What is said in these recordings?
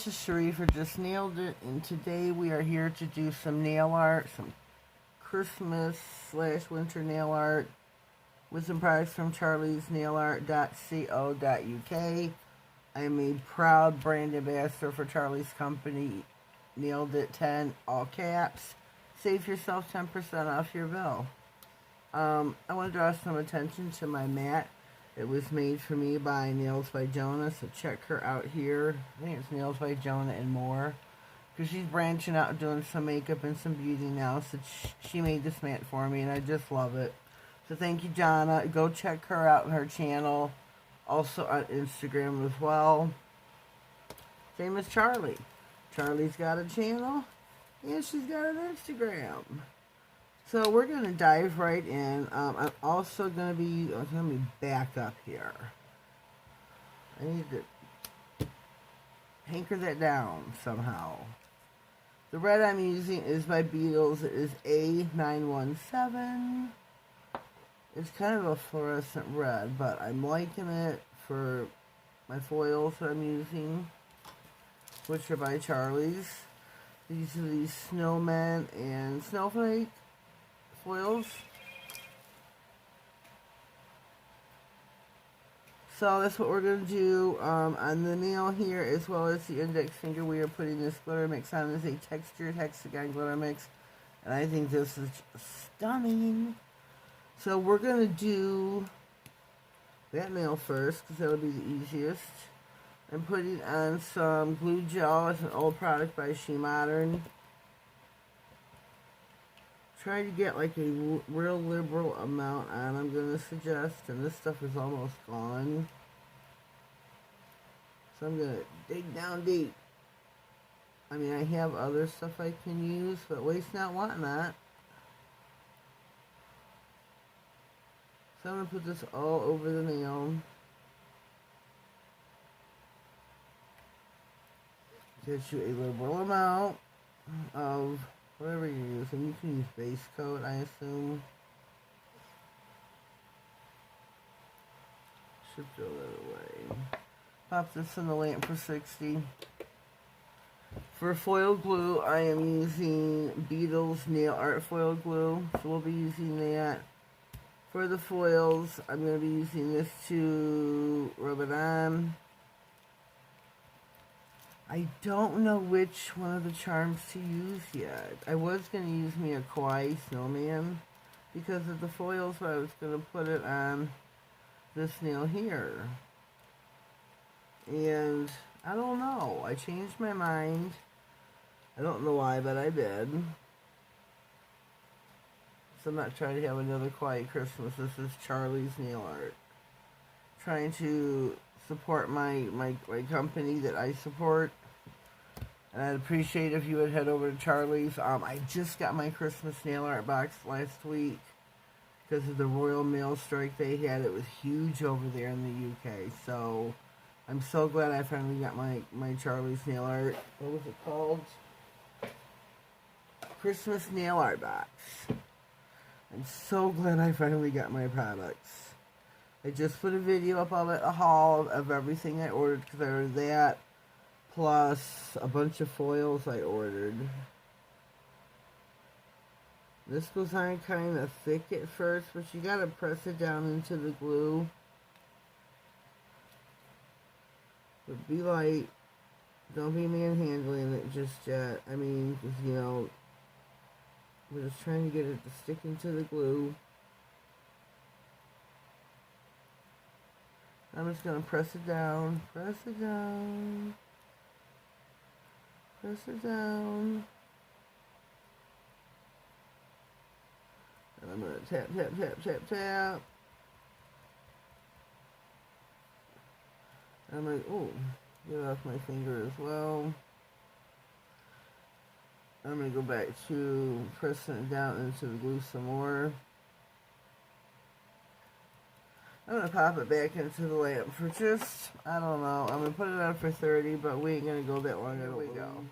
this is Sharifa Just Nailed It, and today we are here to do some nail art, some Christmas / winter nail art with some products from charliesnailart.co.uk. I am a proud brand ambassador for Charlie's company, Nailed It 10, all caps. Save yourself 10% off your bill. I want to draw some attention to my mat. It was made for me by Nails by Jonah, so check her out here. I think it's Nails by Jonah and more, because she's branching out doing some makeup and some beauty now, so she made this mat for me, and I just love it. So thank you, Jonna. Go check her out on her channel, also on Instagram as well. Same as Charlie. Charlie's got a channel, and she's got an Instagram. So we're going to dive right in. I'm also going to be, let me back up here. I need to anchor that down somehow. The red I'm using is by Beetles. It is A917. It's kind of a fluorescent red, but I'm liking it for my foils that I'm using, which are by Charlie's. These are the Snowman and Snowflake foils. So that's what we're going to do on the nail here, as well as the index finger. We are putting this glitter mix on as a textured hexagon glitter mix, and I think this is stunning. So we're going to do that nail first, because that'll be the easiest. I'm putting on some glue gel. It's an old product by She Modern. Try to get like a real liberal amount on, I'm going to suggest, and this stuff is almost gone. So I'm going to dig down deep. I mean, I have other stuff I can use, but waste not, want not. So I'm going to put this all over the nail. Get you a liberal amount of whatever you're using. You can use base coat, I assume. Should throw that away. Pop this in the lamp for 60. For foil glue, I am using Beetles Nail Art Foil Glue. So we'll be using that. For the foils, I'm going to be using this to rub it on. I don't know which one of the charms to use yet. I was going to use me a Kawaii Snowman because of the foils, but I was going to put it on this nail here. And I don't know. I changed my mind. I don't know why, but I did. So I'm not trying to have another Quiet Christmas. This is Charlie's Nail Art. Trying to support my company that I support. And I'd appreciate if you would head over to Charlie's. I just got my Christmas nail art box last week because of the Royal Mail strike they had. It was huge over there in the UK. So I'm so glad I finally got my Charlie's nail art. What was it called? Christmas nail art box. I'm so glad I finally got my products. I just put a video up of it, a haul of everything I ordered, because I ordered that, plus a bunch of foils I ordered. This goes on kind of thick at first, but you gotta press it down into the glue. But be light. Don't be manhandling it just yet. I mean, 'cause, you know, we're just trying to get it to stick into the glue. I'm just going to press it down, press it down, press it down. And I'm going to tap, tap, tap, tap, tap. I'm like, oh, get it off my finger as well. I'm going to go back to pressing it down into the glue some more. I'm going to pop it back into the lamp for just, I don't know, I'm going to put it on for 30, but we ain't going to go that long. There we go.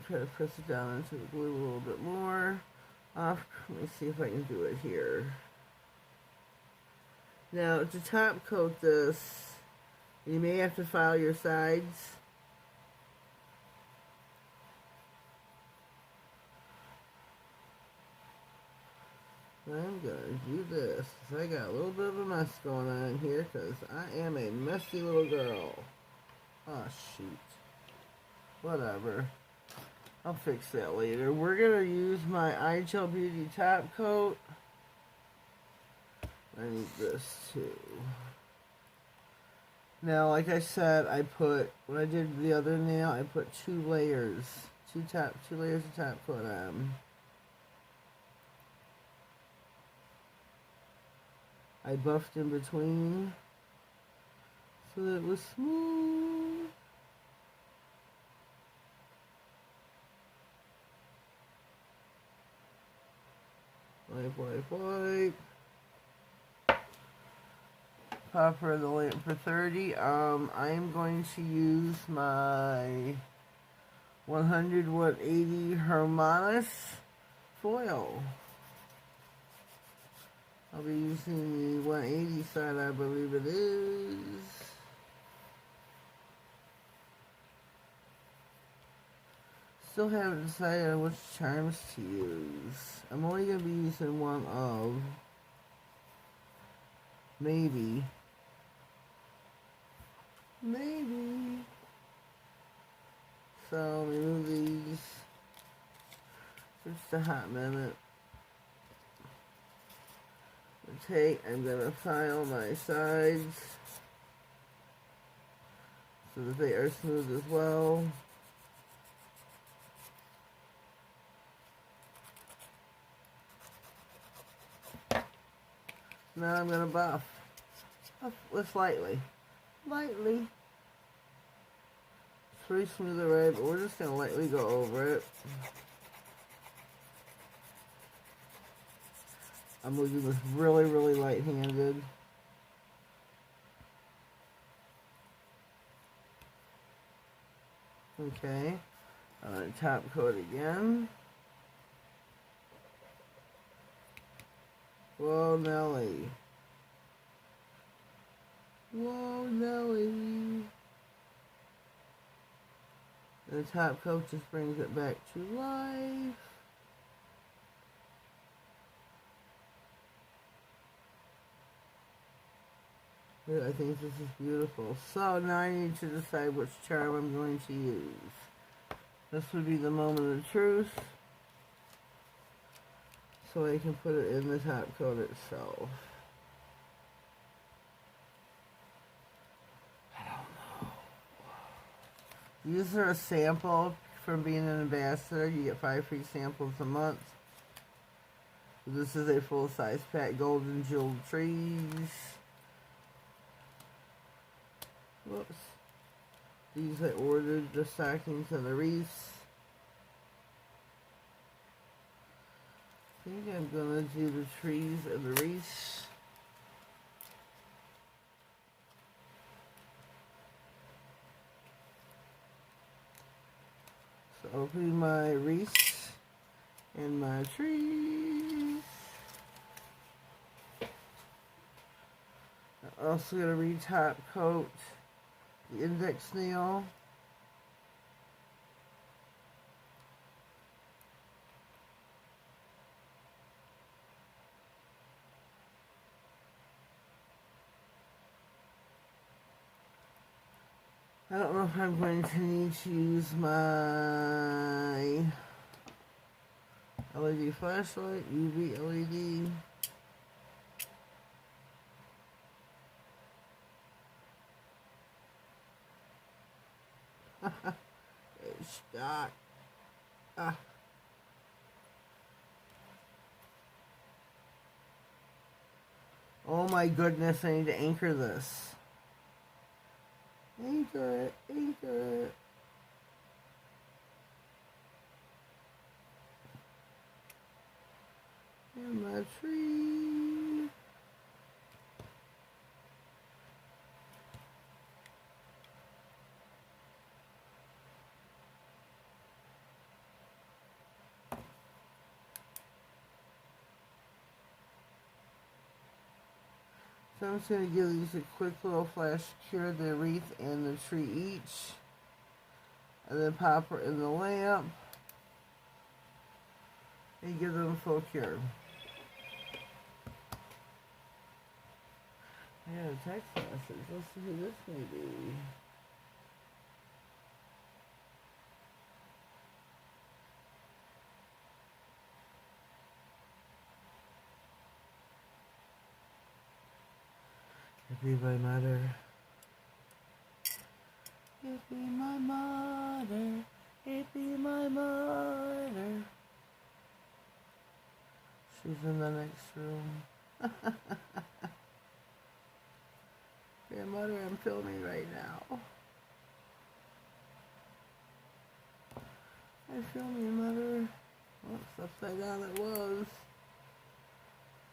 Try to press it down into the glue a little bit more. Let me see if I can do it here. Now, to top coat this, You may have to file your sides. I'm gonna do this. I got a little bit of a mess going on here because I am a messy little girl. Oh, shoot. Whatever. I'll fix that later. We're gonna use my iGel Beauty top coat. I need this too. Now, like I said, when I did the other nail, I put two layers of top coat on. I buffed in between so that it was smooth. Wipe. Popper the lamp for 30. I am going to use my 100 180 Hermanus foil. I'll be using the 180 side, I believe it is. Still haven't decided on which charms to use. I'm only going to be using one of. Maybe. So, let me move these. Just a hot minute. I'm going to file my sides so that they are smooth as well. Now I'm going to buff with lightly. It's pretty smooth already, but we're just going to lightly go over it. I'm moving this really, really light-handed. Okay. Top coat again. Whoa, Nelly. The top coat just brings it back to life. I think this is beautiful. So now I need to decide which charm I'm going to use. This would be the moment of truth. So I can put it in the top coat itself. I don't know. These are a sample from being an ambassador. You get 5 free samples a month. This is a full-size pack, golden jeweled trees. Whoops. These I ordered, the stockings and the wreaths. I think I'm gonna do the trees and the wreaths. So I'll do my wreaths and my trees. I'm also gonna re-top coat the index nail. I don't know if I'm going to need to use my LED flashlight, UV LED. It's stuck. Oh my goodness, I need to anchor this. Anchor it. And my tree. So I'm just going to give these a quick little flash cure, the wreath and the tree each. And then pop her in the lamp. And give them full cure. I got a text message. Let's see who this may be. It be my mother. It be my mother. It be my mother. She's in the next room. Grandmother, I'm filming right now. I'm filming, Mother. Oops, upside down it was.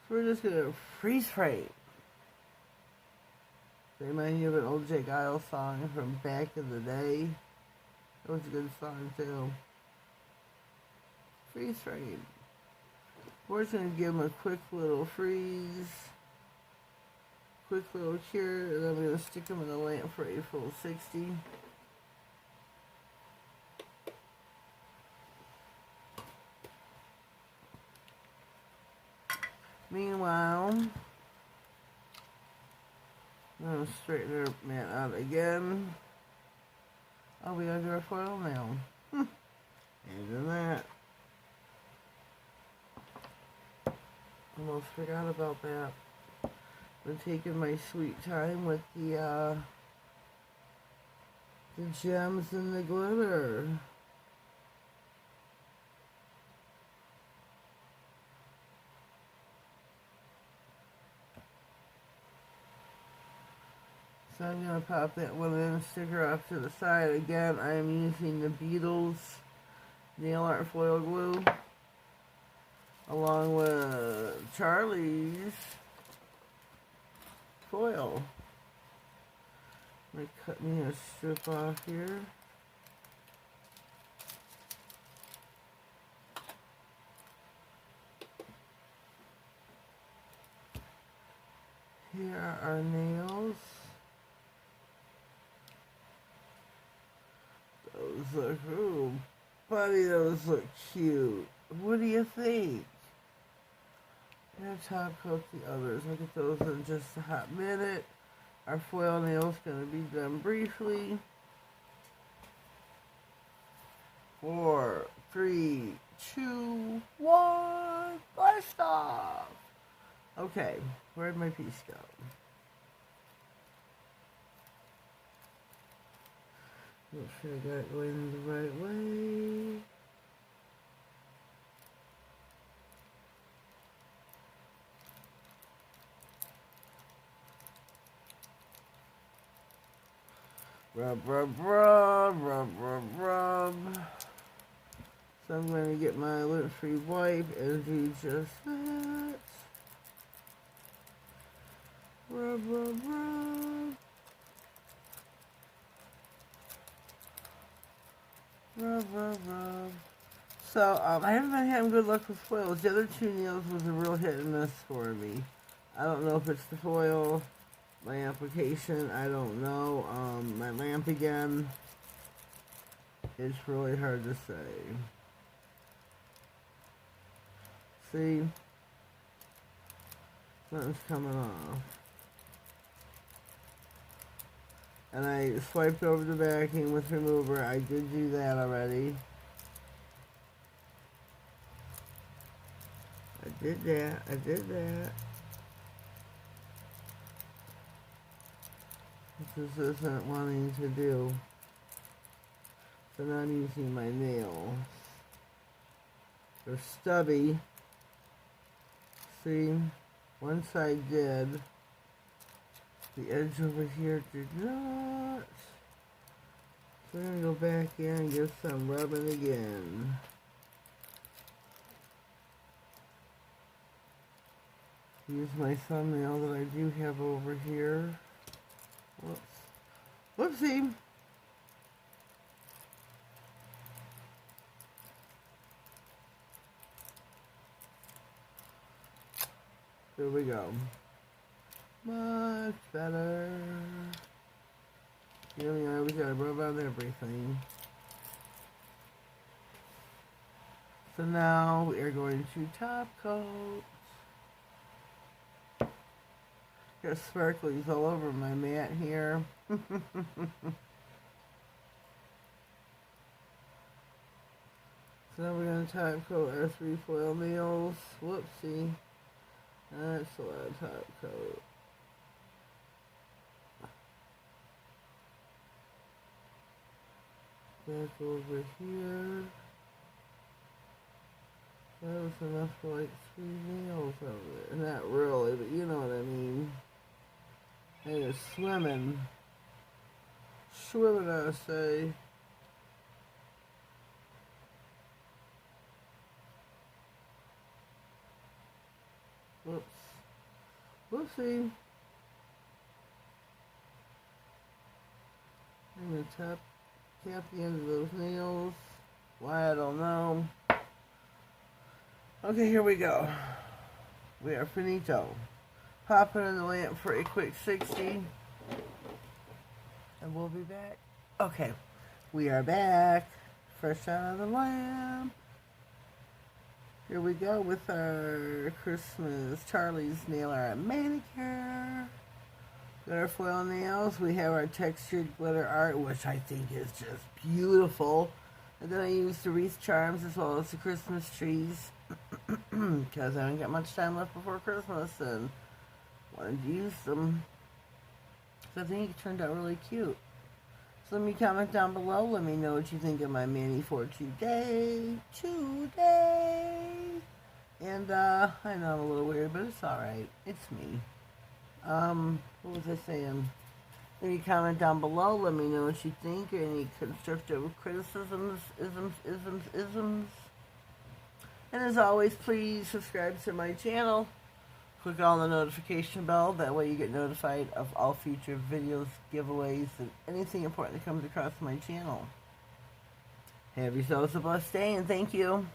So we're just gonna freeze frame. They remind you of an old Jake Isle song from back in the day. It was a good song too. Freeze frame. We're just gonna give them a quick little freeze. Quick little cure, and then I'm going to stick them in the lamp for a full 60. Meanwhile, I'm going to straighten her mat out again. Oh, we gotta do our foil now. Even that. Almost forgot about that. Been taking my sweet time with the gems and the glitter. So I'm going to pop that one in, stick her off to the side. Again, I am using the Beatles nail art foil glue along with Charlie's foil. I'm going to cut me a strip off here. Here are our nails. Those look, ooh, buddy, those look cute. What do you think? I'm going to top coat the others. Look at those in just a hot minute. Our foil nail's going to be done briefly. 4, 3, 2, 1, blast off! Okay, where'd my piece go? Make sure I got it going the right way. Rub, rub, rub, rub, rub, rub. So I'm going to get my lint-free wipe and do just that. Rub, rub, rub. Rub, rub, rub. So, I haven't been having good luck with foils. The other two nails was a real hit and miss for me. I don't know if it's the foil, my application, I don't know. My lamp again. It's really hard to say. See? Nothing's coming off. And I swiped over the backing with remover. I did do that already. I did that. This isn't wanting to do. So now I'm using my nails. They're stubby. See? One side did. The edge over here did not. So I'm going to go back in and give some rubbing again. Use my thumbnail that I do have over here. Whoops. Whoopsie. There we go. Much better. You know, I always gotta rub on everything. So now we are going to top coat. Got sparklies all over my mat here. So now we're going to top coat our 3 foil nails. Whoopsie. That's a lot of top coat. Back over here. That was enough for like 3 nails over there. Not really, but you know what I mean. They are swimming. Swimming, I say. Whoops. Whoopsie. I'm going to tap the end of those nails. Why, I don't know. Okay, here we go. We are finito. Popping in the lamp for a quick 60. And we'll be back. Okay, we are back. Fresh out of the lamp. Here we go with our Christmas Charlie's Nail Art Manicure. Got our foil nails. We have our textured glitter art, which I think is just beautiful. And then I used the wreath charms as well as the Christmas trees. Because I haven't got much time left before Christmas and wanted to use them. So I think it turned out really cute. So let me comment down below. Let me know what you think of my mani for today. And I know I'm a little weird, but it's alright. It's me. What was I saying? Let me comment down below. Let me know what you think. Any constructive criticisms, isms. And as always, please subscribe to my channel. Click on the notification bell. That way you get notified of all future videos, giveaways, and anything important that comes across my channel. Have yourselves a blessed day, and thank you.